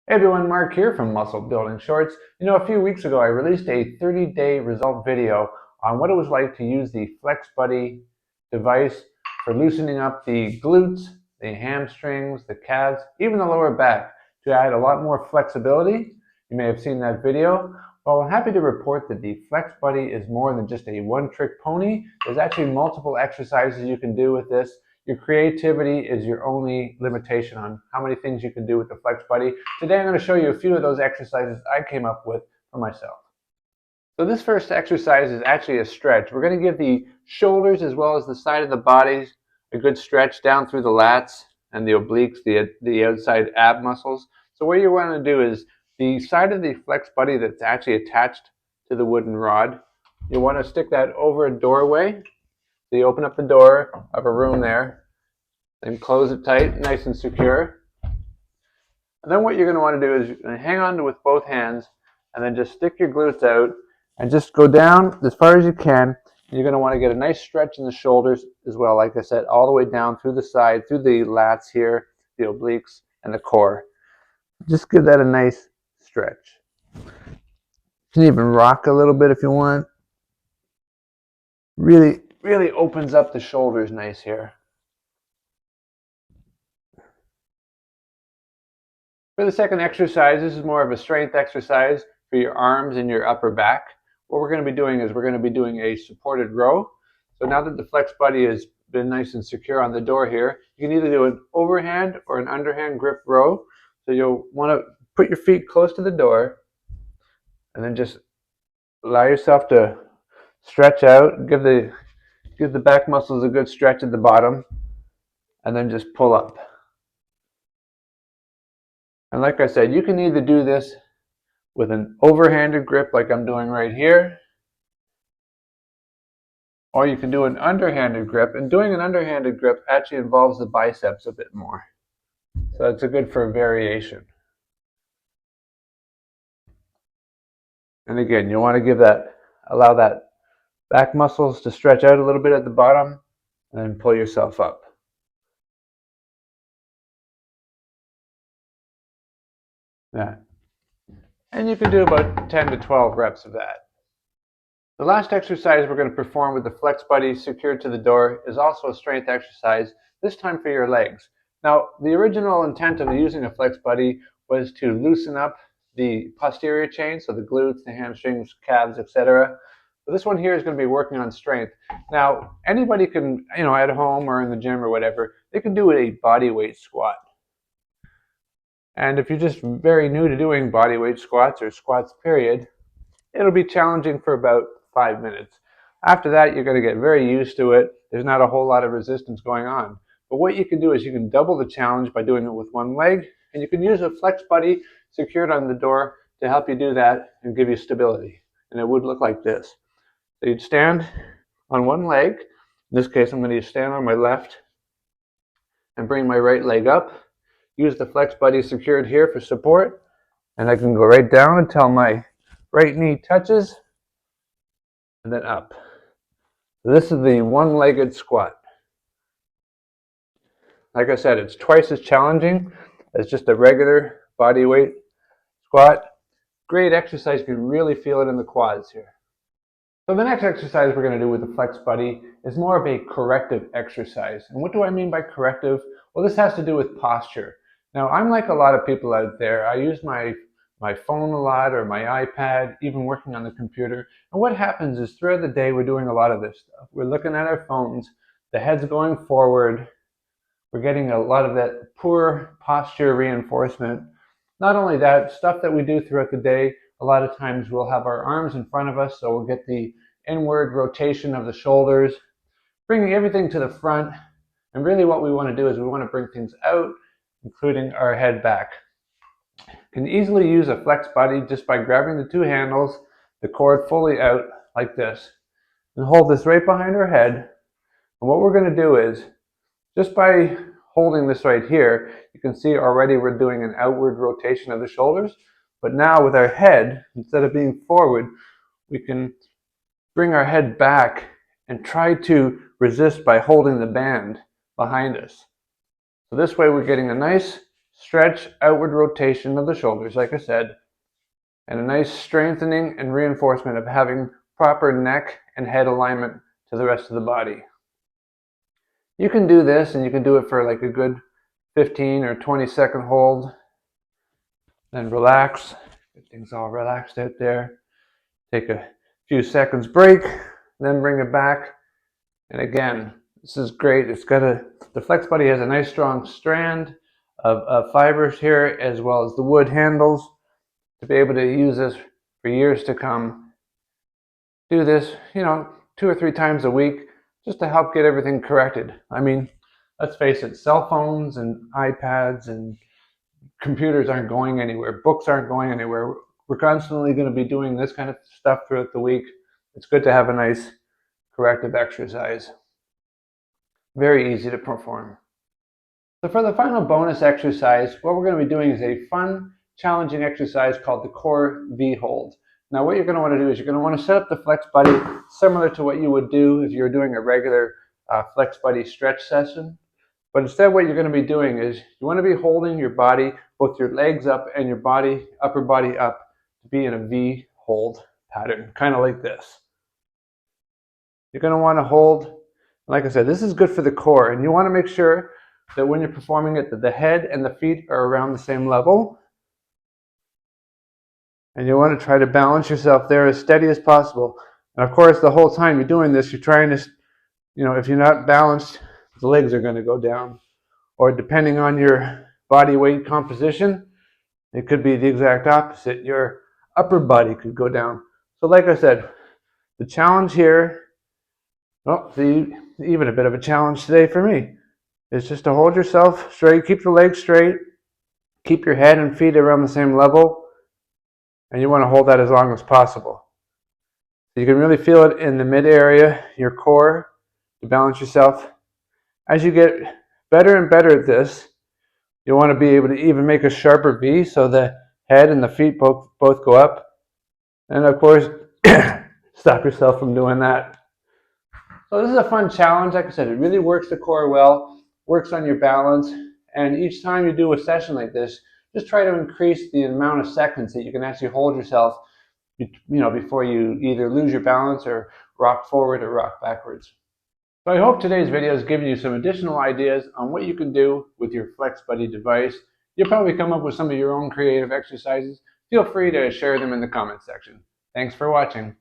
Hey everyone, Mark here from Muscle Building Shorts. A few weeks ago I released a 30-day result video on what it was like to use the FlexBuddy device for loosening up the glutes, the hamstrings, the calves, even the lower back to add a lot more flexibility. You may have seen that video. Well, I'm happy to report that the FlexBuddy is more than just a one-trick pony. There's actually multiple exercises you can do with this. Your creativity is your only limitation on how many things you can do with the FlexBuddy. Today I'm going to show you a few of those exercises I came up with for myself. So this first exercise is actually a stretch. We're going to give the shoulders as well as the side of the body a good stretch down through the lats and the obliques, the outside ab muscles. So what you want to do is the side of the FlexBuddy that's actually attached to the wooden rod, you want to stick that over a doorway. So you open up the door of a room there, then close it tight, nice and secure. And then what you're going to want to do is you're going to hang on to it with both hands and then just stick your glutes out and just go down as far as you can. You're going to want to get a nice stretch in the shoulders as well, like I said, all the way down through the side, through the lats here, the obliques, and the core. Just give that a nice stretch. You can even rock a little bit if you want. Really opens up the shoulders nice here. For the second exercise, this is more of a strength exercise for your arms and your upper back. What we're going to be doing is we're going to be doing a supported row. So now that the FlexBuddy has been nice and secure on the door here, you can either do an overhand or an underhand grip row. So you'll want to put your feet close to the door and then just allow yourself to stretch out, give the back muscles a good stretch at the bottom, and then just pull up. And like I said, you can either do this with an overhanded grip like I'm doing right here, or you can do an underhanded grip. And doing an underhanded grip actually involves the biceps a bit more. So that's good for a variation. And again, you want to allow that back muscles to stretch out a little bit at the bottom, and then pull yourself up. Yeah. And you can do about 10 to 12 reps of that. The last exercise we're going to perform with the FlexBuddy secured to the door is also a strength exercise, this time for your legs. Now, the original intent of using a FlexBuddy was to loosen up the posterior chain, so the glutes, the hamstrings, calves, etc. But this one here is going to be working on strength. Now, anybody can, at home or in the gym or whatever, they can do a body weight squat. And if you're just very new to doing body weight squats or squats period, it'll be challenging for about 5 minutes. After that, you're going to get very used to it. There's not a whole lot of resistance going on. But what you can do is you can double the challenge by doing it with one leg, and you can use a FlexBuddy secured on the door to help you do that and give you stability. And it would look like this. So you'd stand on one leg. In this case, I'm going to stand on my left and bring my right leg up. Use the FlexBuddy secured here for support, and I can go right down until my right knee touches, and then up. So this is the one-legged squat. Like I said, it's twice as challenging as just a regular body weight squat. Great exercise. You can really feel it in the quads here. So the next exercise we're going to do with the FlexBuddy is more of a corrective exercise. And what do I mean by corrective? Well, this has to do with posture. Now, I'm like a lot of people out there. I use my phone a lot, or my iPad, even working on the computer. And what happens is throughout the day, we're doing a lot of this stuff. We're looking at our phones, the head's going forward. We're getting a lot of that poor posture reinforcement. Not only that, stuff that we do throughout the day, a lot of times we'll have our arms in front of us, so we'll get the inward rotation of the shoulders, bringing everything to the front. And really what we want to do is we want to bring things out, including our head back. You can easily use a FlexBuddy just by grabbing the two handles, the cord fully out like this, and hold this right behind our head. And what we're going to do is, just by holding this right here, you can see already we're doing an outward rotation of the shoulders. But now with our head, instead of being forward, we can bring our head back and try to resist by holding the band behind us. So this way we're getting a nice stretch, outward rotation of the shoulders, like I said, and a nice strengthening and reinforcement of having proper neck and head alignment to the rest of the body. You can do this, and you can do it for like a good 15 or 20-second hold. Then relax. Get things all relaxed out there. Take a few seconds break, then bring it back. And again, this is great. The FlexBuddy has a nice strong strand of fibers here, as well as the wood handles, to be able to use this for years to come. Do this, 2 or 3 times a week, just to help get everything corrected. I mean, let's face it, cell phones and iPads and computers aren't going anywhere. Books aren't going anywhere. We're constantly going to be doing this kind of stuff throughout the week. It's good to have a nice corrective exercise. Very easy to perform. So for the final bonus exercise, what we're going to be doing is a fun, challenging exercise called the core V hold. Now what you're going to want to do is you're going to want to set up the FlexBuddy similar to what you would do if you're doing a regular FlexBuddy stretch session. But instead what you're going to be doing is you want to be holding your body, both your legs up and your upper body up, to be in a V hold pattern, kind of like this. You're going to want to hold, like I said, this is good for the core, and you want to make sure that when you're performing it, that the head and the feet are around the same level. And you want to try to balance yourself there as steady as possible. And of course, the whole time you're doing this, you're trying to, if you're not balanced, the legs are going to go down. Or depending on your body weight composition, it could be the exact opposite. Your upper body could go down. So like I said, the challenge here, even a bit of a challenge today for me, is just to hold yourself straight, keep the legs straight, keep your head and feet around the same level, and you want to hold that as long as possible. You can really feel it in the mid area, your core, to balance yourself. As you get better and better at this, you want to be able to even make a sharper V so the head and the feet both go up. And of course, stop yourself from doing that. So this is a fun challenge. Like I said, it really works the core well, works on your balance. And each time you do a session like this, just try to increase the amount of seconds that you can actually hold yourself, before you either lose your balance or rock forward or rock backwards. So I hope today's video has given you some additional ideas on what you can do with your FlexBuddy device. You'll probably come up with some of your own creative exercises. Feel free to share them in the comments section. Thanks for watching.